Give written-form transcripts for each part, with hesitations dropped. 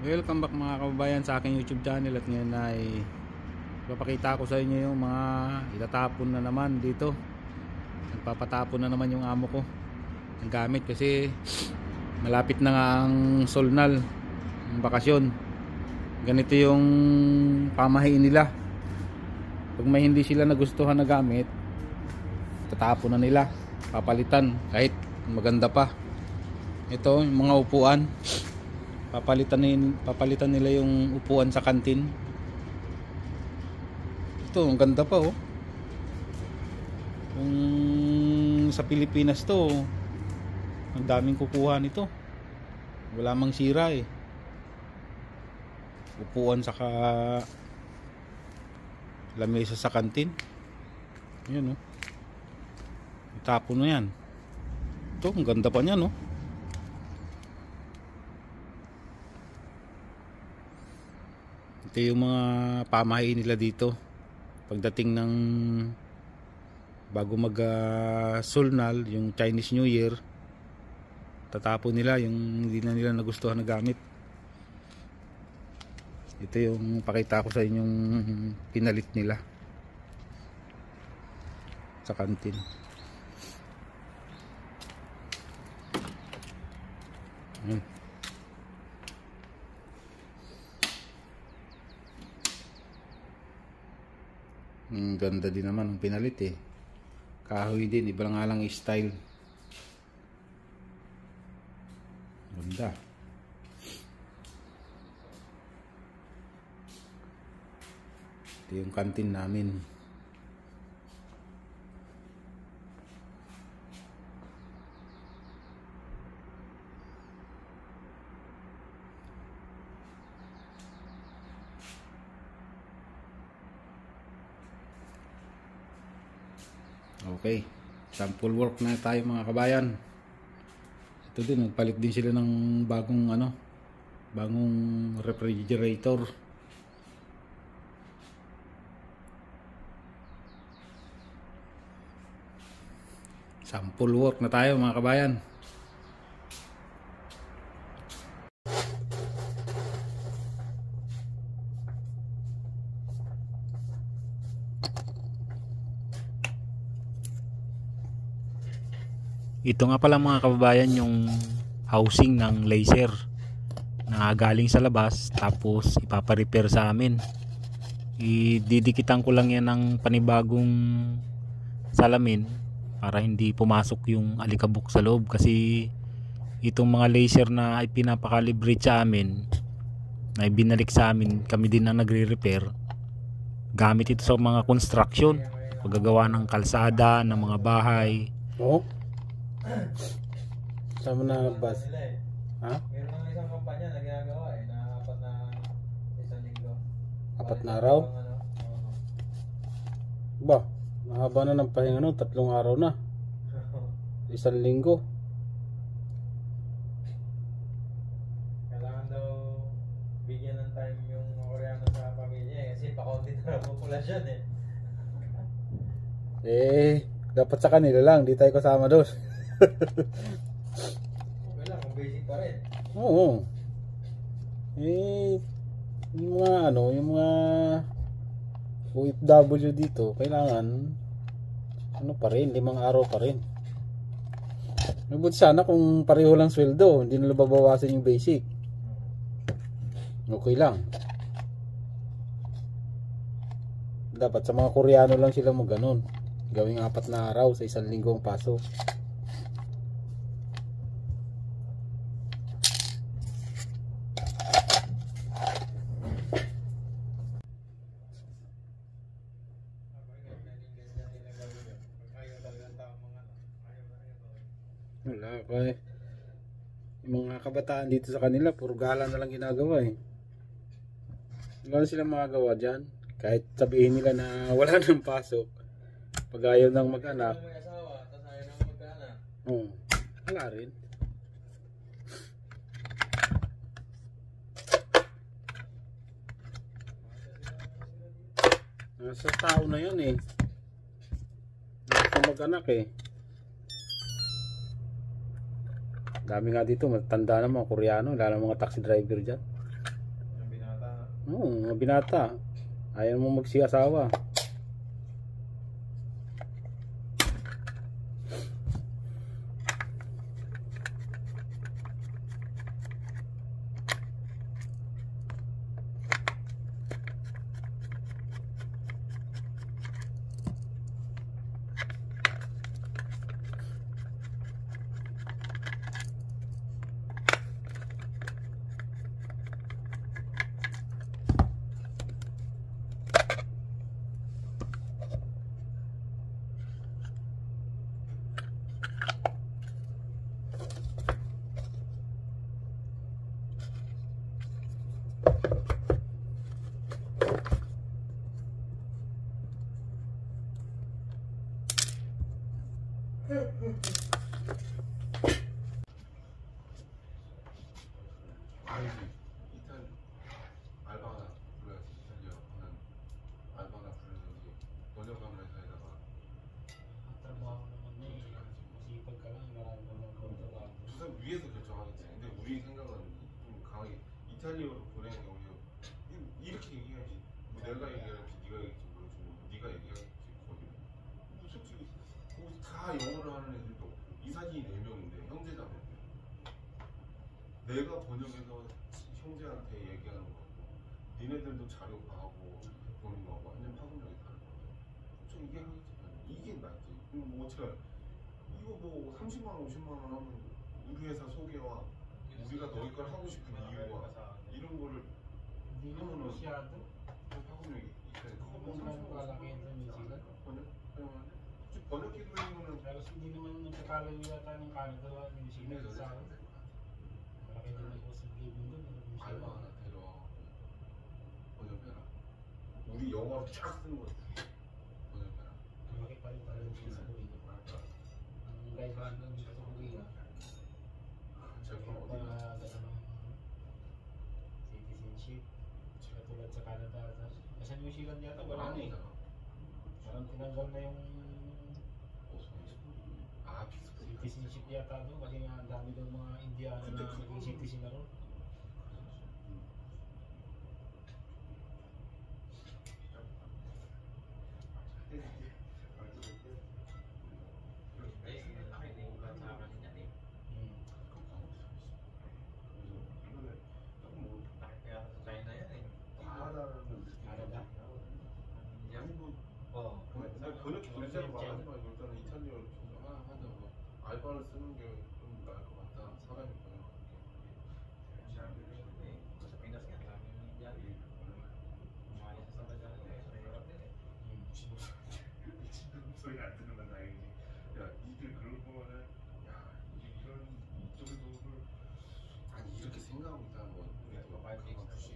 Welcome back mga kababayan sa aking YouTube channel. At ngayon ay papakita ko sa inyo yung mga itatapon na naman dito. Nagpapatapon na naman yung amo ko ng gamit kasi malapit na nga ang solnal, ang bakasyon. Ganito yung pamahiin nila. Pag may hindi sila nagustuhan na gamit, tatapon na nila, papalitan kahit maganda pa. Ito yung mga upuan, papalitan nila yung upuan sa kantin. Ito ang ganda pa oh. Kung sa Pilipinas to, ang daming kukuha nito, wala mang sira eh. Upuan saka lamesa sa kantin. Ayan oh, itapon na yan. Ito ang ganda pa niyan oh. Ito yung mga pamahiin nila dito pagdating ng bago mag Solnal, yung Chinese New Year. Tatapon nila yung hindi na nila nagustuhan na gamit. Ito yung pakita ko sa inyong pinalit nila sa kantin. Ayan. Ganda din naman ang pinalit eh. Kahoy din, iba nga lang style. Ganda. Ito yung kantin namin. Okay, sample work na tayo mga kabayan. Ito din, nagpalit din sila ng bagong bagong refrigerator. Sample work na tayo mga kabayan. Ito nga pala mga kababayan yung housing ng laser na galing sa labas, tapos ipaparepair sa amin. Ididikitan ko lang yan ng panibagong salamin para hindi pumasok yung alikabok sa loob, kasi itong mga laser na ipinapakalibrate sa amin, na ibinalik sa amin, kami din ang nagre-repair. Gamit ito sa mga construction, paggagawa ng kalsada, ng mga bahay. Oh? Sama na bus. Ha? Meron ng isang kampanya na ginagawa na apat na isang linggo. Apat na araw? Ba, mahaba na ng pahinga 3 araw na. 1 linggo. Kailangan daw bigyan ng time yung Koreano sa pamilya kasi pakaunti na populasyon Dapat sa kanila lang, di tayo kasama doon. Okay lang, kung basic pa rin. Oo. Yung mga yung mga OFW dito, kailangan pa rin, 5 araw pa rin. Mabuti sana kung pareho lang sweldo, hindi nila babawasan yung basic. Okay lang. Dapat sa mga Koreano lang sila maganon, gawing 4 na araw sa 1 linggo ang pasok. Wala pa eh. Yung mga kabataan dito sa kanila, puro gala na lang ginagawa eh. Wala na silang magagawa dyan. Kahit sabihin nila na wala nang pasok, pag ayaw ng mag-anak, May asawa, tapos ayaw nang magkaanak. wala rin. Nasa tao na yan eh. Nasa mag-anak eh. Dami nga dito, matanda na mga Koreano, lalo mga taxi driver dyan. Oo, mga binata. Ayaw mo magsiasawa. 이탈 알바 하나 불러야지. 이탈리아 하는 알바 하나 부르는지 번역하는 회사에다가 Trabaho naman na eh. Masipag ka lang, marami ka ng kontrata. 우선 위에서 결정하겠지. 근데 우리 생각은 좀 강하게 이탈리아로 보내는 게 오히려 이렇게 얘기해야지. 뭐 내가 얘기할지 네가 얘기할지 모르지. 네가 얘기할지 거기. 뭐 솔직히 거기 다 영어를 하는 애들도 없고 이사진이 4명인데 형제자매. 내가 번역해서 형제한테 얘기하는 거고 니네들도 자료 봐하고 보는 거하고 완전 파급력이 다른 거야. 좀 이게 하겠지. 이게 낫지. 뭐 어떻게 이거 뭐 30만 원 50만 원 하면 우리 회사 소개와 우리가 너희 걸 하고 싶은 이유와 이런 거를 Hindi naman 하면은 masyado. 파급력이 있다니까. Kung saan kalaki ito ni Sila. 번역 기도인 거는 Pero hindi naman nagkakalayo yata ng Canada New Zealand sa akin. Malaki din ang cost of living doon. 알바 하나 데려와 번역해라. 우리 영어로 쫙 쓰는 거 번역해라. Malaki pa rin talaga siya sa Korea. Ang kaibahan doon sa Korea. 제가 Kaya 어디 pa gano'n ng citizenship. Katulad sa Canada. Sa New Zealand yata wala na eh. 아니잖아. Parang tinanggal na yung 아 비슷해. citizenship yata doon kasi nga ang dami doon mga Indiano 근데 na naging 그거는- citizen na ron. Canada. 번역 기술자로 말하지 말고 일단은 이탈리아로 좀 하자고. 알바를 쓰는 게 좀 나을 것 같다. 사람이 번역하는 소리 안 듣는 건 다행이지. 야, 니들 그럴 거면은, 야, 이런 이쪽을 아니 이렇게 생각하고 있다는 건 우리도 가만 두시.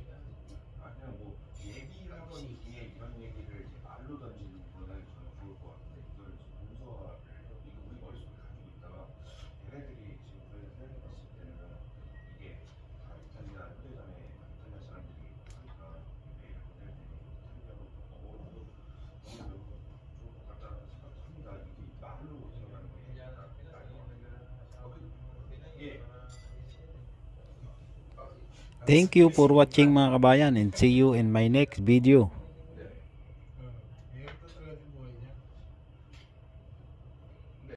아니야 뭐 얘기하던 중에 이런 얘기를 이제 말로 던지는 거는 저는 좋을 것 같은데 이걸 문서화를 이거 우리 머릿속에 가지고 있다가 얘네들이 지금 저희가 생각해봤을 때는 이게 다 이탈리아 휴대전에 이탈리아 사람들이 하니까 매일 보내들이 이탈리아로 너무 좋을 것 같다는 생각을 합니다. 이게 말로 들어가는 게 예. Thank you for watching mga kabayan and see you in my next video.